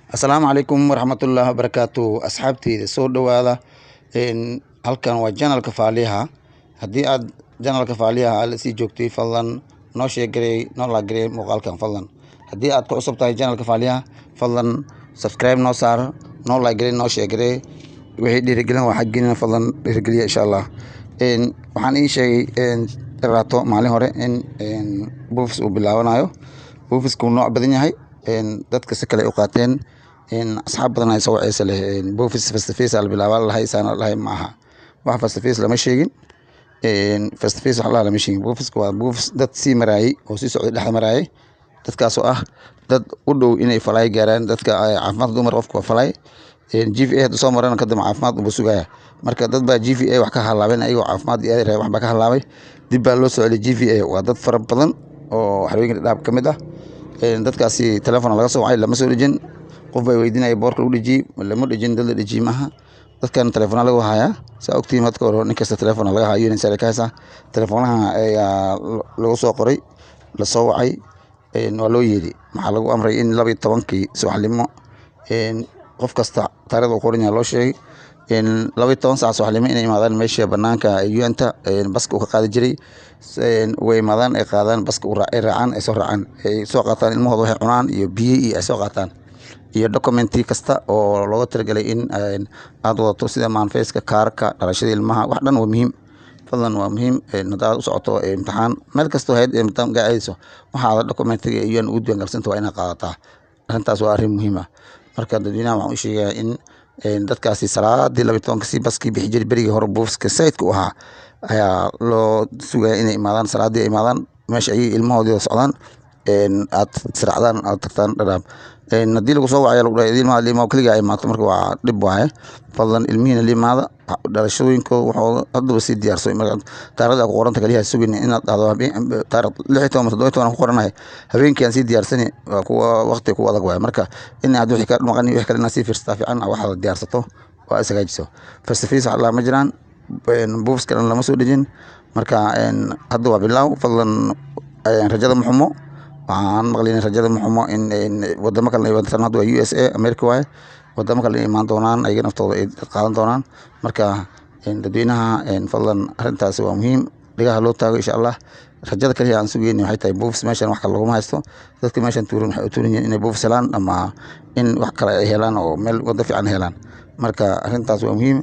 Asalaamu calaykum waraxmatullaahi wabarakaatu asxaabteyda soo dhowaada halkan waa janalka Faaliyaha. Haddii aad janalka Faaliyaha aad sii joogtay fadlan noo sheegarey noo la garey muuqaalkan fadlan. Haddii aad ku cusub tahay janalka Faaliyaha fadlan subscribe noo saar noo la garey noo sheegarey wixii dhiirigelin waa xaggiina fadlan dhiirigeliya insha Allah. Waxaan ii sheegay raato maalin hore in buufis uu bilaabanayo. Buufisku nooc badan yahay dadka si kale u qaateen asxaab badan ay soo wacaysa leh buufis face to face al bilaabay lahay sana lahay maaha wax face to face lama sheegin face to face waxa lama sheegin buufisku waa buufis dad si maraayay oo si socod dhex maraayay dadkaas oo ah dad u dhow inay falay gaaraan dadka caafimaad dumar qofku falay GVA soo marana kadib caafimaad u sugaya marka dad baa GVA wax ka halaabeen ayagoo caafimaad iyo wax baa ka halaabay dib baa loo soo celiyay GVA waa dad fara badan oo xarooyinka dhaab kamid ah dadkaasi telefoon laga soo wacay lama soo dhijin qof bay weydiinay boorka lagu dhijiyay lama dhijin dad la dhijiyay maaha dadkan telefoon laga hayaa saa ogtiin hadka hore nin kasta telefoon laga hayo in sarkaasa telefoonaha lagu soo qoray la soo wacay waa loo yeeday maxaa lagu amray in 12kii subaxnimo qof kasta taariikhda uu qoran yahay loo sheegay 12 saac subaxnimo inay imaadaan meesha banaanka UNta baska uu ka qaadi jiray way imaadaan ay qaadaan baska uu raacaan ay soo qaataan ilmahooda waxay cunaan iyo biyo iyo ay soo qaataan iyo documenti kasta oo looga talagalay in aad wadato sida manifeska kaarka dhalashada ilmaha wax dhan waa muhiim fadlan waa muhiim hadaad u socoto imtixaan meel kasta hay'ad imtixaan gaacayso waxa documentiga UN u diiwaan galsanta waa inaad qaadataa arrintaas waa arrin muhiim ah marka dadweynaha waxaan u sheegayaa in dadkaasi salaadii 12kii baskii bixi jiray berigii hore buufska sayidka u ahaa ayaa loo sugaya inay imaadaan salaadii imaadaan meesha ay ilmahoodii socdaan aad siracdaan aad tagtaan dharaab haddii lagu soo wacay lagu dhahay ilmaha kaliya ay imaato marka waa dhib waaye fadlan ilmihiina limaada dhalashooyinkooda wuxuu hadaba sii diyaarso marka taariikhda ku qoranta kaliya sugin inaad dhahdo taariikh 16 17 ku qoranahay habeenkii aan sii diyaarsani kuwa waqti ku adag waaye marka in aad wixii ka maqan wixii kale inaad sii fiirsataa fiican waxa diyaarsato waa isagaajiso face to face Allah ma jiraan buufis kale lama soo dhijin marka hadda waa bilaaw fadlan rajada muxumo waxaan maqlaynaa rajada muxumo in wadamo kale ay wadaan hadda waa USA America waaye wadamo kale ay imaan doonaan ay naftooda ay qaadan doonaan marka dadweynaha fadlan arrintaas waa muhiim dhigaha loo taago insha Allah rajada kaliya aan sugeynay waxay tahay buufis meeshan wax kale laguma haysto dadka meeshan tuurin waxay u tuurin inay buufis helaan ama in wax kale ay helaan oo meel wada fiican helaan marka arrintaas waa muhiim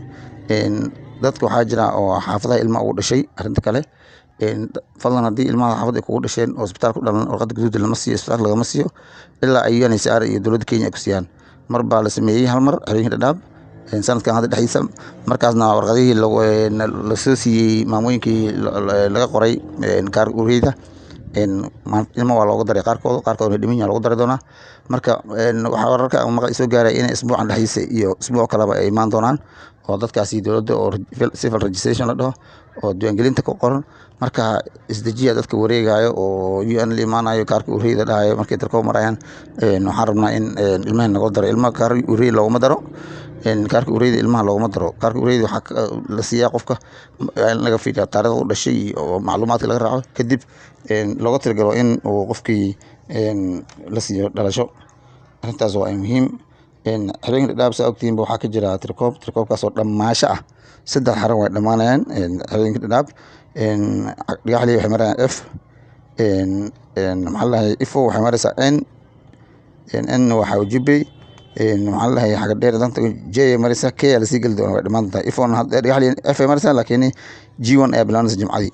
dadka waxaa jira oo xaafadaha ilmaha ugu dhashay arrinta kale fadlan haddii ilmaha xaafadda kugu dhasheen oo isbitaalka ku dhalan warqadda guduud lama siiyo isbitaalka lagama siiyo ilaa ay UNHCR iyo dowladda Kenya ku siiyaan mar baa la sameeyay hal mar xarooyinka dhadhaab sanadkan hadda dhexdiisa markaasna warqadihii la soo siiyay maamooyinkii laga qoray kaar ureyda ilma waa looga daray qaarkood dhimin yaa looga dari doonaa marka waxaa wararka maqal soo gaaray in isbuucan dhexdiisa iyo isbuuc kaleba ay imaan doonaan oo dadkaasi dowladda oo civil registration la dhaho oo diiwaangelinta ku qoran marka isdejiya dadka wareegayo oo UN la imaanayo kaarka ureyda dhahayo markay tarko marayaan waxaan rabnaa in ilmaha naga daro ilmaha kaar urey looma daro kaarka ureyda ilmaha looma daro kaarka ureyda waxa la siiyaa qofka in laga fiiriyo taariikhda u dhashay oo macluumaadka laga raaco kadib looga talagalo in uu qofkii la siiyo dhalasho arrintaas waa muhiim xarooyinka dhadhaab saa ogtiinba waxaa ka jira tirkoobkaas oo dhammaasho ah 3 xarun way dhammaanayaan xarooyinka dhadhaab dhagaxley waxay marayaan F maxaa lahayd ifo waxay maraysaa N waxaa ujibay maxaa lahayd xaga dheer danta J maraysaa K la sii gali doona way dhammaan tahay ifo dhagaxley F maraysaa laakiin G1 ay bilaanaysa jimcadii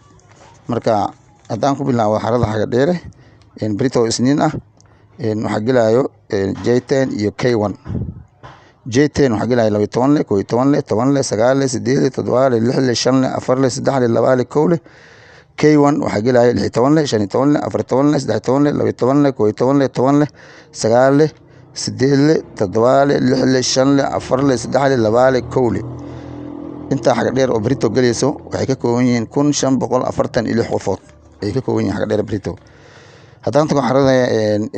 marka haddaan ku bilaabo xarada xaga dheere Brito isniin ah waxaa gelayo J10 iyo K1 J10 waxaa gelayo 12 11 10 9 8 7 7 6 5 4 3 2 1 K1 waxaa gelayo 16 15 14 13 12 11 10 9 8 7 6 5 4 3 2 1 inta xaga dheer oo Brito galayso waxay ka kooban yihiin 1546 qofood ay ka kooban yihiin xaga dheer Brito haddaan tago xarada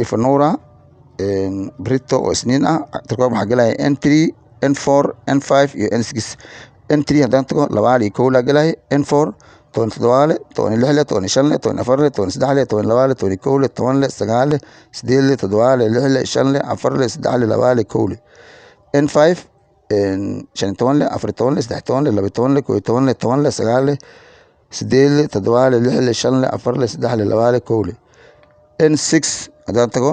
Ifanora Brito oo isniin ah tarkoob waxaa galaya N3 N4 N5 iyo N6 N3 haddaan tago 21 la galaya N4 toban toddobaale toban iyo lixle toban iyo shanle toban iyo afarle toban iyo saddexle toban iyo labaale toban iyo kowle tobanle sagaalle sideedle toddobaale lixle shanle afarle saddexle labaale kowle N5 shan iyo tobanle afar iyo tobanle saddex iyo tobanle laba iyo tobanle kow iyo tobanle tobanle sagaalle sideedle toddobaale lixle shanle afarle saddexle labaale kowle N6 haddaan tago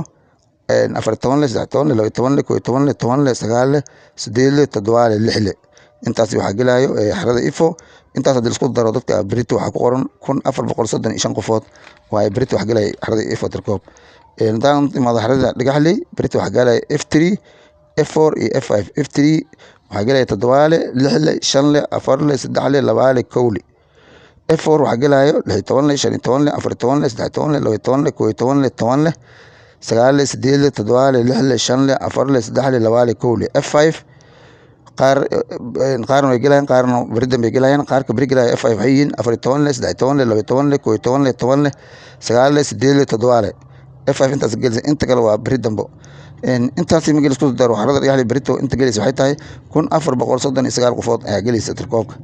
afar iyo tobanle saddex iyo tobanle laba iyo tobanle kow iyo tobanle tobanle sagaalle sideedle toddobaale lixle intaas waxaa gelayo xerada ifo intaas haddii laisku daro dadka berito waxaa ku qoran 1435 qofood waaye berito wax gelaya xerada ifo tirkoob haddaan imaado xerada dhagaxley berito waxaa gelaya F3 F4 iyo F5 F3 waxaa gelaya toddobaale lixle shanle afarle saddexle labaale kowle F4 waxaa gelayo lix iyo tobanle shan iyo tobanle afar iyo tobanle saddex iyo tobanle laba iyo tobanle kow iyo tobanle tobanle sagaalle sideedle toddobaale lixle shanle afarle saddexle labaale kowle F5 qaarna way gelayaan qaarna beri dambe gelayaan qaarka beri gelaya F5 waxay yihiin afar iyo tobanle saddex iyo tobanle laba iyo tobanle kow iyo tobanle tobanle sagaalle sideedle toddobaale F5 intaas gelaysa inta kale waa beri dambo intaas ma gelis ku daro xarada dhagaxley berito inta gelaysa waxay tahay 1439 qofood ayaa gelaysa tirkoobka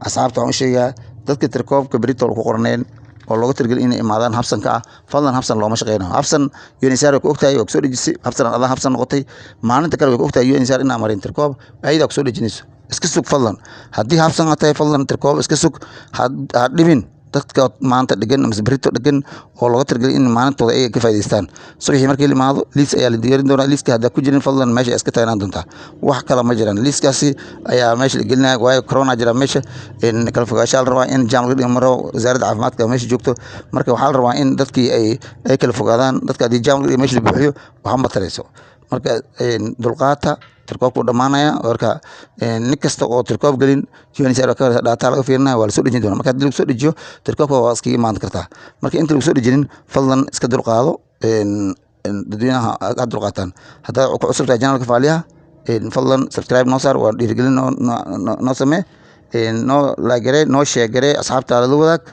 asxaabta waxaan u sheegaa dadka tirkoobka berito ku qorneen oo looga tirgelin inay imaadaan habsanka ah fadlan habsan looma shaqeynayo habsan UNHCR way ku ogtahay waa kusoo dhejisay habsan adaa habsan noqotay maalinta kale way ku ogtahay UNHCR inaa marin tirkoob ayadaa kusoo dhejinayso iska sug fadlan haddii habsan tahay fadlan tirkoob iska sug ha dhibin dadka maanta dhigan ama berito dhigan oo looga tirgelin in maalintooda ay ka faa'iideystaan subaxii markii la imaado liis ayaa la diyaarin doonaa liiska hadda ku jirin fadlan meesha iska tagnaan doontaa wax kale ma jiraan liiskaasi ayaa meesha la gelinaya waayo corona jira meesha kala fogaansho la rabaa in jaamacad laga maro wasaaradda caafimaadka meesha joogto marka waxaa la rabaa in dadkii ay kala fogaadaan dadka haddii jaamacad meesha la buuxiyo waxba ma tarayso marka dulqaata tirkoobku dhamaanaya marka nin kasta oo tirkoob gelin UNHCR ka data laga fiirinaya waa la soo dhejin doonaa marka haddii lagu soo dejiyo tirkoobka waa iskaga imaan kartaa marka inta lagu soo dejinin fadlan iska dulqaado dadweynaha aad dulqaataan haddaad ku cusub tahay janalka faaliyaha fadlan subscribe noo saar waa dhiirigelin noo samee noo laagare noo sheegare asxaabta la wadaag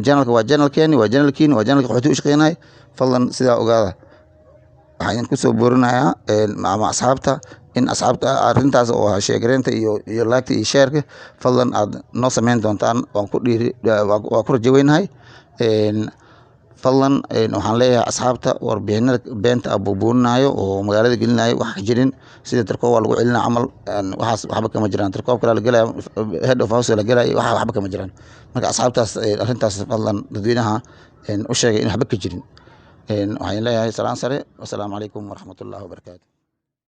janalka waa janalkeeni waa janalkiini waa janalka qaxooti u shaqeynaya fadlan sidaa ogaada waxaan ku soo boorinayaa ama asxaabta in asxaabta arrintaas oo sheegareenta iyo laagta iyo sheerka fadlan aad noo sameyn doontaan waan ku rajo weynahay fadlan waxaan leeyahay asxaabta warbixinada beenta abuubuuninayo oo magaalada gelinayo wax jirin sida tirkoob waa lagu celinaa camal waxaas waxba kama jiraan tirkoob kale la gelaya head of house la gelaya waxba kama jiraan marka asxaabtaas arrintaas fadlan dadweynaha u sheegay in waxba ka jirin waxaan leeyahay salaan sare wassalaamu calaykum waraxmatullaahi wabarakaatu